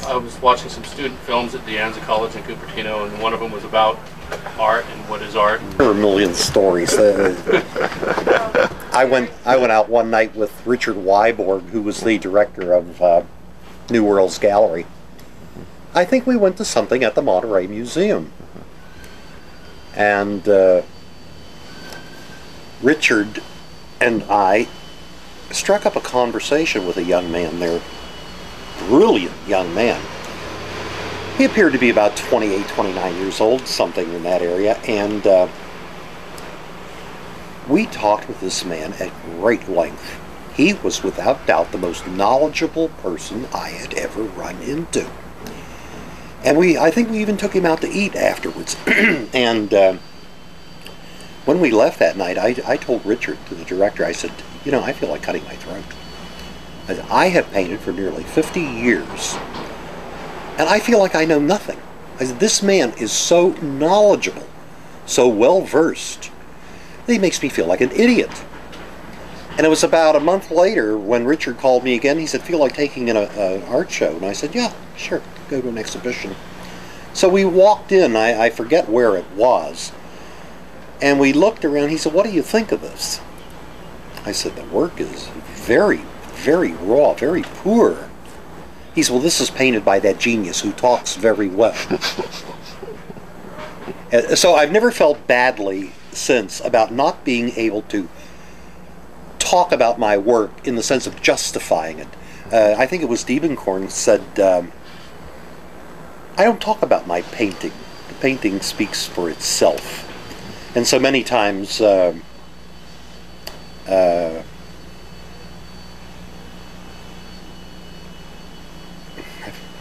I was watching some student films at De Anza College in Cupertino, and one of them was about art and what is art. There are a million stories. I went out one night with Richard Wyborg, who was the director of New Worlds Gallery. I think we went to something at the Monterey Museum. And Richard and I struck up a conversation with a young man there. Brilliant young man. He appeared to be about 28, 29 years old, something in that area, and we talked with this man at great length. He was without doubt the most knowledgeable person I had ever run into. And I think we even took him out to eat afterwards. And when we left that night, I told Richard, the director, I said, you know, I feel like cutting my throat. I have painted for nearly 50 years, and I feel like I know nothing. I said, this man is so knowledgeable, so well-versed, that he makes me feel like an idiot. And it was about a month later when Richard called me again. He said, feel like taking an art show? And I said, yeah, sure, go to an exhibition. So we walked in, I forget where it was, and we looked around. He said, what do you think of this? I said, the work is very, very raw, very poor. He said, well, this is painted by that genius who talks very well. So I've never felt badly since about not being able to talk about my work in the sense of justifying it. I think it was Diebenkorn said, I don't talk about my painting. The painting speaks for itself. And so many times I've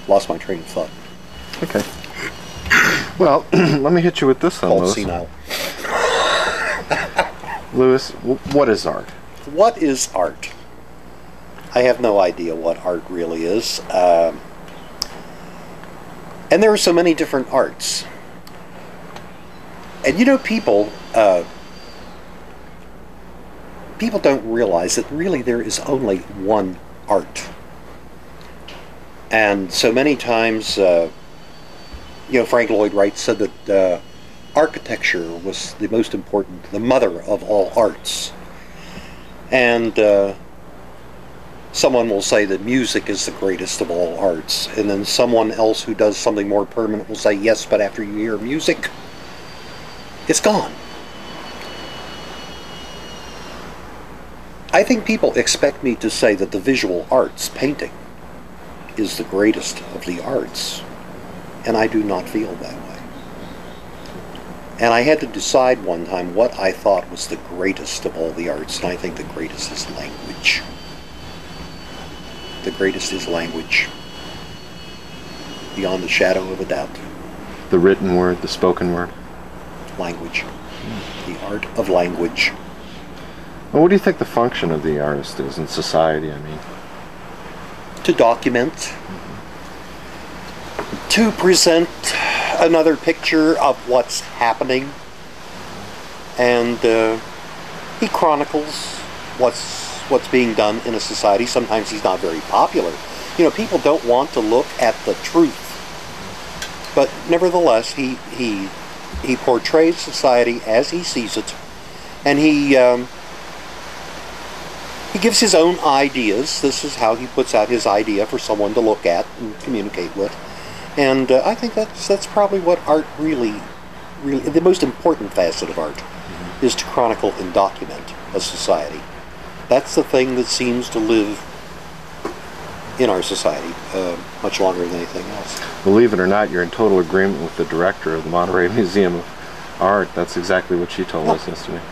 lost my train of thought. Okay. Well, let me hit you with this one, Called Louis. senile. Louis, what is art? What is art? I have no idea what art really is. And there are so many different arts. And you know, people don't realize that really there is only one art. And so many times, you know, Frank Lloyd Wright said that architecture was the most important, the mother of all arts. And someone will say that music is the greatest of all arts. And then someone else who does something more permanent will say, yes, but after you hear music, it's gone. I think people expect me to say that the visual arts, painting, is the greatest of the arts. And I do not feel that way. And I had to decide one time what I thought was the greatest of all the arts, and I think the greatest is language. The greatest is language, beyond the shadow of a doubt. The written word, the spoken word? Language. The art of language. Well, what do you think the function of the artist is in society, I mean? To document, to present another picture of what's happening, and he chronicles what's being done in a society. Sometimes he's not very popular. You know, people don't want to look at the truth, but nevertheless, he portrays society as he sees it, and he gives his own ideas. This is how he puts out his idea for someone to look at and communicate with. And I think that's probably what art really, the most important facet of art, is to chronicle and document a society. That's the thing that seems to live in our society much longer than anything else. Believe it or not, you're in total agreement with the director of the Monterey Museum of Art. That's exactly what she told us yesterday.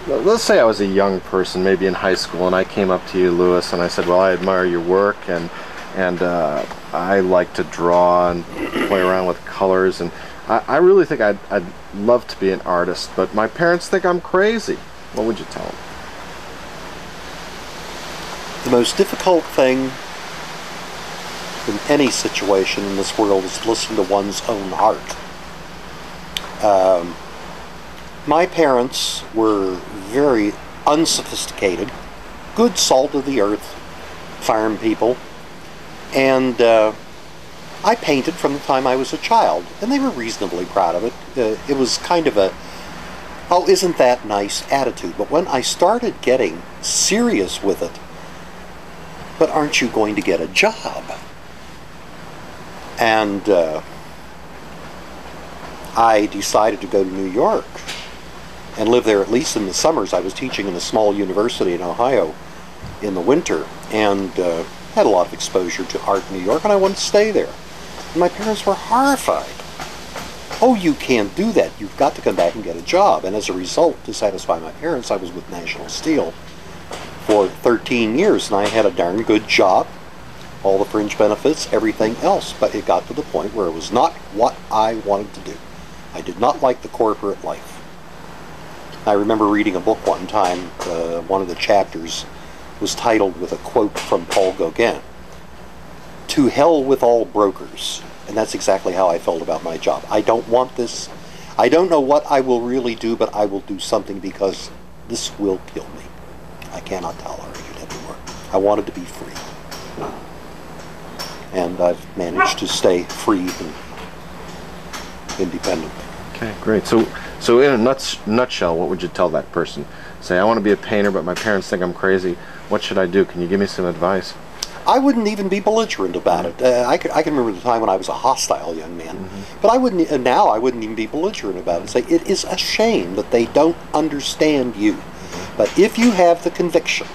Let's say I was a young person, maybe in high school, and I came up to you, Louis, and I said, well, I admire your work, and I like to draw and play around with colors, and I really think I'd love to be an artist, but my parents think I'm crazy. What would you tell them? The most difficult thing in any situation in this world is to listen to one's own heart. My parents were very unsophisticated, good salt of the earth farm people. And I painted from the time I was a child, and they were reasonably proud of it. It was kind of a, oh, isn't that nice attitude. But when I started getting serious with it, but aren't you going to get a job? And I decided to go to New York and live there at least in the summers. I was teaching in a small university in Ohio in the winter, and had a lot of exposure to art in New York, and I wanted to stay there. And my parents were horrified. Oh, you can't do that. You've got to come back and get a job. And as a result, to satisfy my parents, I was with National Steel for 13 years, and I had a darn good job, all the fringe benefits, everything else. But it got to the point where it was not what I wanted to do. I did not like the corporate life. I remember reading a book one time, one of the chapters was titled with a quote from Paul Gauguin, "To hell with all brokers." And that's exactly how I felt about my job. I don't want this. I don't know what I will really do, but I will do something because this will kill me. I cannot tolerate it anymore. I wanted to be free. And I've managed to stay free and independent. Okay, great. So in a nutshell, what would you tell that person? Say, I want to be a painter, but my parents think I'm crazy. What should I do? Can you give me some advice? I wouldn't even be belligerent about it. I can remember the time when I was a hostile young man, but I wouldn't. Now I wouldn't even be belligerent about it. Say it is a shame that they don't understand you, but if you have the conviction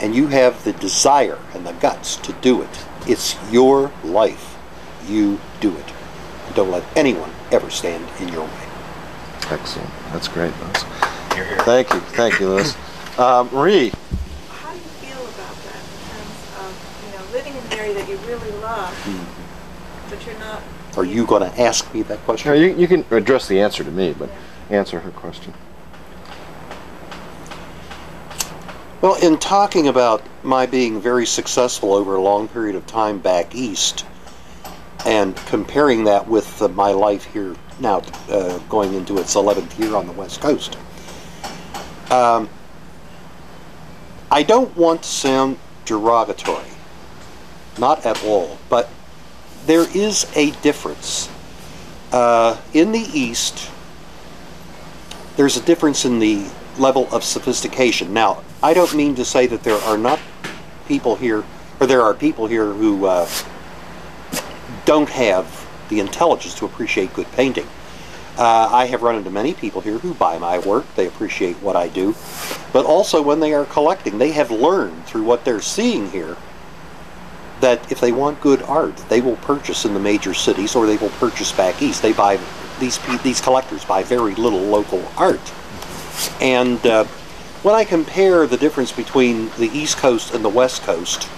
and you have the desire and the guts to do it, it's your life. You do it. Don't let anyone ever stand in your way. Excellent. That's great, Lewis. You're here. Thank you, Lewis. Marie. How do you feel about that in terms of, living in an area that you really love, but you're not... Are you going to ask me that question? No, you can address the answer to me, but answer her question. Well, in talking about my being very successful over a long period of time back east, and comparing that with my life here now, going into its 11th year on the West Coast, I don't want to sound derogatory, not at all, but there is a difference. In the East, there's a difference in the level of sophistication. Now, I don't mean to say that there are not people here, or there are people here who don't have the intelligence to appreciate good painting. I have run into many people here who buy my work, they appreciate what I do, but also when they are collecting, they have learned through what they're seeing here that if they want good art, they will purchase in the major cities or they will purchase back east. They buy, these collectors buy very little local art. And when I compare the difference between the East Coast and the West Coast,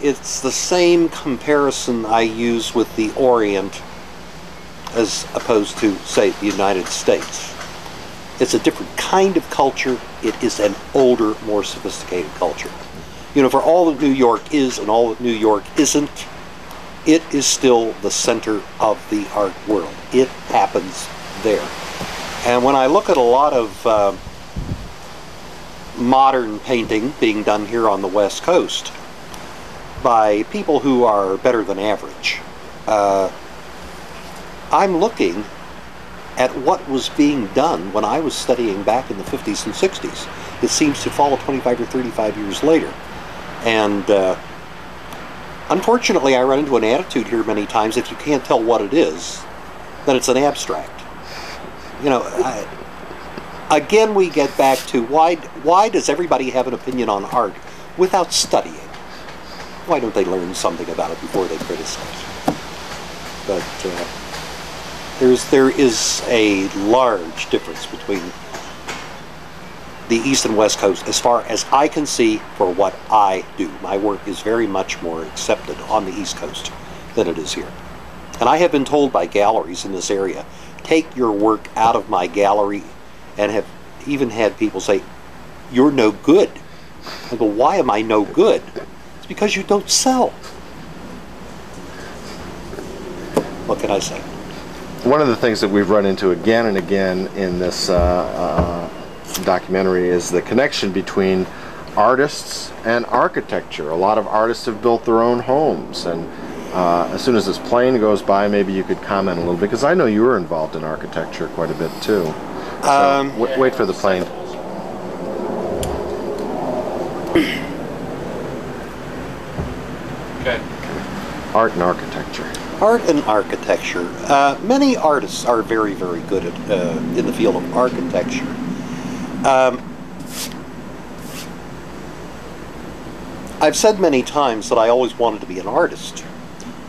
it's the same comparison I use with the Orient as opposed to, say, the United States. It's a different kind of culture. It is an older, more sophisticated culture. For all that New York is and all that New York isn't, it is still the center of the art world. It happens there. And when I look at a lot of modern painting being done here on the West Coast by people who are better than average, I'm looking at what was being done when I was studying back in the 50s and 60s. It seems to follow 25 or 35 years later. And unfortunately, I run into an attitude here many times, if you can't tell what it is, then it's an abstract. Again, we get back to why does everybody have an opinion on art without studying? Why don't they learn something about it before they criticize? But there is a large difference between the East and West Coast as far as I can see for what I do. My work is very much more accepted on the East Coast than it is here. And I have been told by galleries in this area, take your work out of my gallery, and have even had people say, you're no good. I go, why am I no good? It's because you don't sell. What can I say? One of the things that we've run into again and again in this documentary is the connection between artists and architecture. A lot of artists have built their own homes, and as soon as this plane goes by, maybe you could comment a little bit, because I know you were involved in architecture quite a bit too. So wait for the plane. Okay. Art and architecture. Art and architecture. Many artists are very, very good at in the field of architecture. I've said many times that I always wanted to be an artist,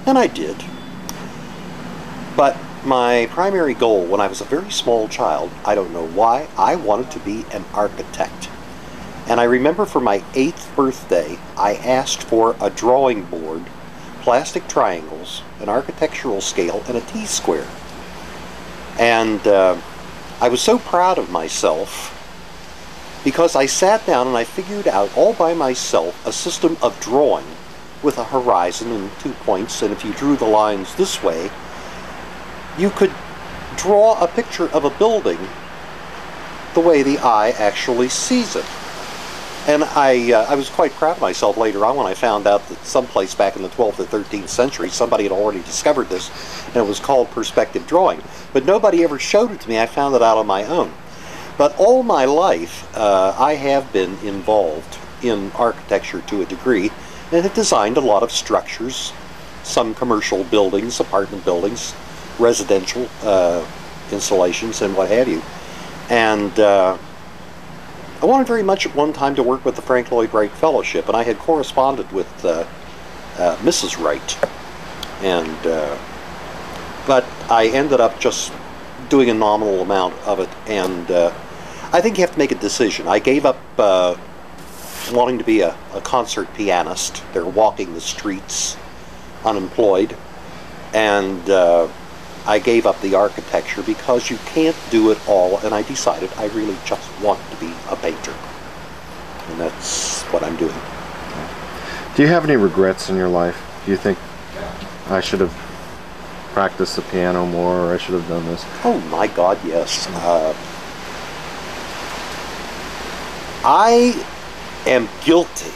and I did. But my primary goal when I was a very small child, I don't know why, I wanted to be an architect. And I remember for my 8th birthday, I asked for a drawing board, plastic triangles, an architectural scale, and a T-square. And I was so proud of myself because I sat down and I figured out all by myself a system of drawing with a horizon and 2 points, and if you drew the lines this way, you could draw a picture of a building the way the eye actually sees it. And I was quite proud of myself later on when I found out that someplace back in the 12th or 13th century somebody had already discovered this, and it was called perspective drawing. But nobody ever showed it to me. I found it out on my own. But all my life I have been involved in architecture to a degree, and have designed a lot of structures, some commercial buildings, apartment buildings, residential installations, and what have you. And I wanted very much at one time to work with the Frank Lloyd Wright Fellowship, and I had corresponded with Mrs. Wright, and but I ended up just doing a nominal amount of it, and I think you have to make a decision. I gave up wanting to be a concert pianist. They're walking the streets unemployed, and I gave up the architecture because you can't do it all, and I decided I really just want to be a painter, and that's what I'm doing. Do you have any regrets in your life? Do you think I should have practiced the piano more, or I should have done this? Oh my God, yes. I am guilty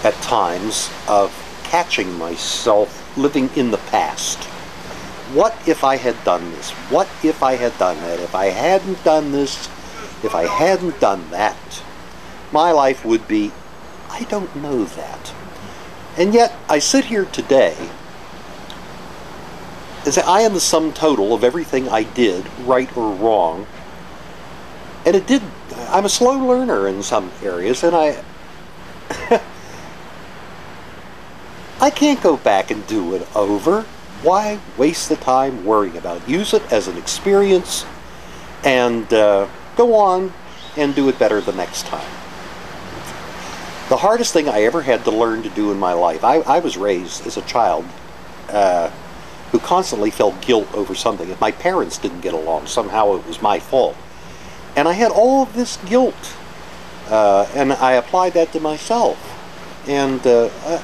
at times of catching myself living in the past. What if I had done this? What if I had done that? If I hadn't done this, if I hadn't done that, my life would be, I don't know that. And yet, I sit here today and say, I am the sum total of everything I did, right or wrong. And it did, I'm a slow learner in some areas, and I can't go back and do it over. Why waste the time worrying about it? Use it as an experience and go on and do it better the next time. The hardest thing I ever had to learn to do in my life, I was raised as a child who constantly felt guilt over something. If my parents didn't get along, somehow it was my fault. And I had all of this guilt, and I applied that to myself. And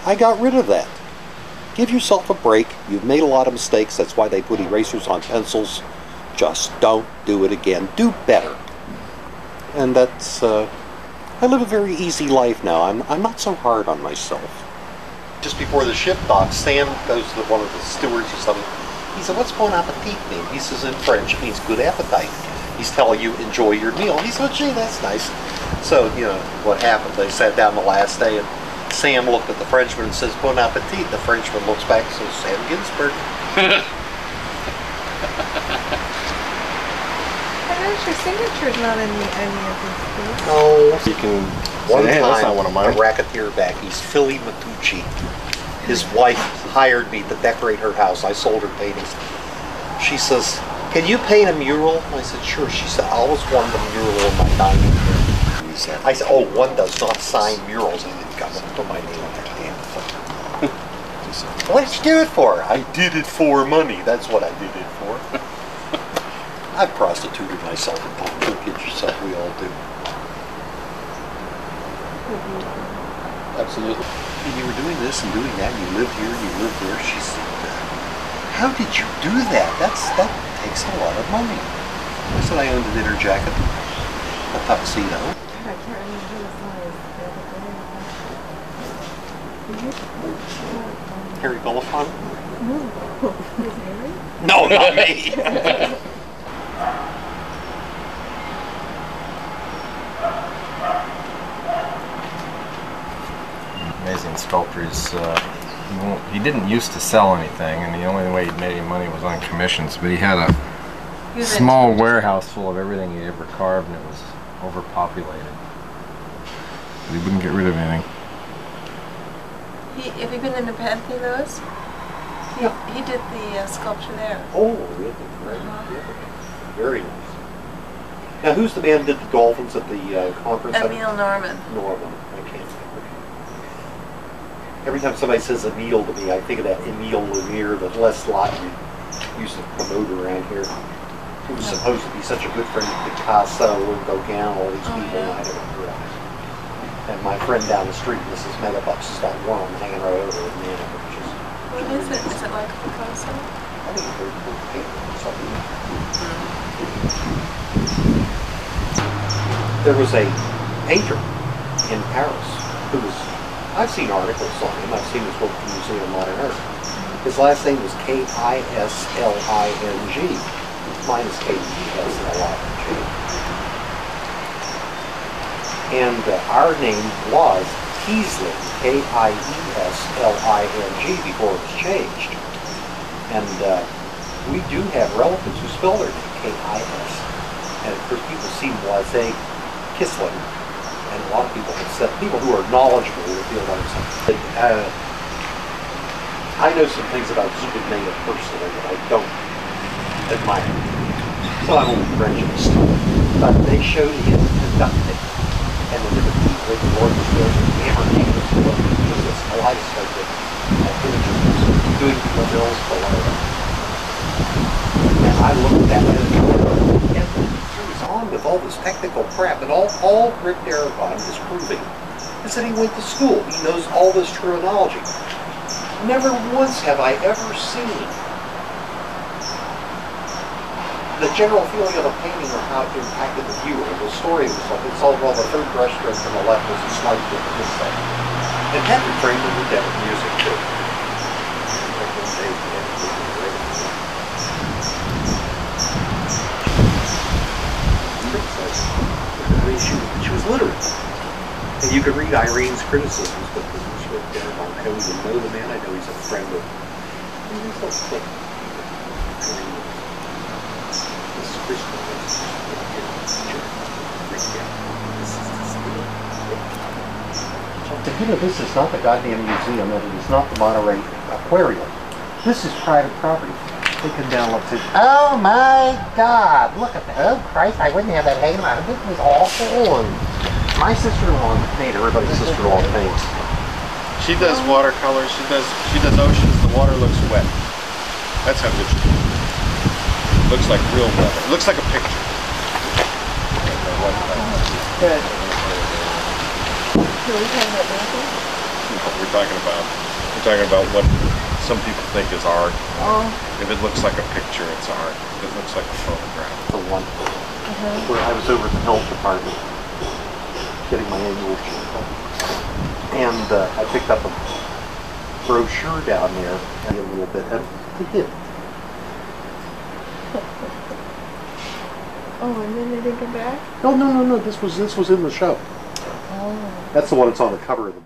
I got rid of that. Give yourself a break. You've made a lot of mistakes. That's why they put erasers on pencils. Just don't do it again. Do better. And that's, I live a very easy life now. I'm not so hard on myself. Just before the ship docks, Sam goes to one of the stewards or something. He said, "What's bon appetit mean?" He says, in French, it means good appetite. He's telling you, enjoy your meal. He said, "Gee, that's nice." So, you know, what happened? They sat down the last day, and Sam looked at the Frenchman and says, "Bon appetit." The Frenchman looks back and says, "Sam Ginsberg." I noticed your signature's not in any of these books. Oh, You can one say, hey, that's time, not one of a mine. racketeer back, he's Philly Matucci. His wife hired me to decorate her house. I sold her paintings. She says, "Can you paint a mural?" I said, "Sure." She said, "I always wanted a mural in my dining room." I said, "Oh, one does not sign murals." I didn't come and put my name on that damn thing. "What did you do it for?" "I did it for money." That's what I did it for. I've prostituted myself in time. Don't kid yourself, we all do. Absolutely. And you were doing this and doing that, and you lived here, you lived there. She said, "How did you do that? That takes a lot of money." I said, "I owned a dinner jacket, a tuxedo, I can't remember the size the other day. Harry Golophon? No. Is Harry? No, not me. Amazing sculptor. He didn't used to sell anything, and the only way he made any money was on commissions. But he had a small warehouse full of everything he ever carved, and it was overpopulated. But he wouldn't get rid of anything. Have you been in the Panthy, Lewis? He did the sculpture there. Oh, really? Right. Yeah. Very nice. Now, who's the man who did the dolphins at the conference? Emil Norman. Norman. I can't think. Every time somebody says Emile to me, I think of that Emile Lumiere that Les Lottie used to promote around here. He was supposed to be such a good friend of Picasso and Gauguin, all these people, and I never realized. And my friend down the street, Mrs. Megabucks, has got one hanging right over at the end of it. What is it? Is it like Picasso? I think it's very cool painting or something. There was a painter in Paris who was, I've seen articles on him, I've seen his work at the Museum of Modern Art. His last name was Kisling. Mine is Kesling. And our name was Kesling, Kiesling, before it was changed. And we do have relatives who spell their name K-I-S. And of course people see Moise Kesling. And a lot of people have said, people who are knowledgeable will feel like something. I know some things about Zubigniew personally that I don't admire. So I'm a little prejudiced. But they showed him conducting. And the different people in the Lord was there with hammer nails because this kaleidoscope of images doing the mills below. And I looked at it and he was on with all this technical crap, and all Rick Darabont is proving is that he went to school. He knows all this terminology. Never once have I ever seen the general feeling of a painting or how it impacted the viewer. The story was like, it's all, well, the third brushstroke from the left was a slight bit of this side. And had been trained to look at with music too. She was literate. And you could read Irene's criticisms, but this was Rick Darabont. I don't even know the man. I know he's a friend of. This is not the goddamn museum, and it is not the Monterey Aquarium. This is private property. They can download it. Oh my God! Look at that! Oh Christ! I wouldn't have that hanging around. This was awful. And my sister-in-law made everybody's sister-in-law paint. She does watercolors. She does oceans. The water looks wet. That's how good she is. Looks like real water. It looks like a picture. Good. So We're talking about what some people think is art. If it looks like a picture, it's art. If it looks like a photograph. The one where I was over at the health department getting my annual checkup, and I picked up a brochure down there and a little bit, and they did. Oh, and then they didn't come back? No. This was in the show. Oh. That's the one that's on the cover of the book.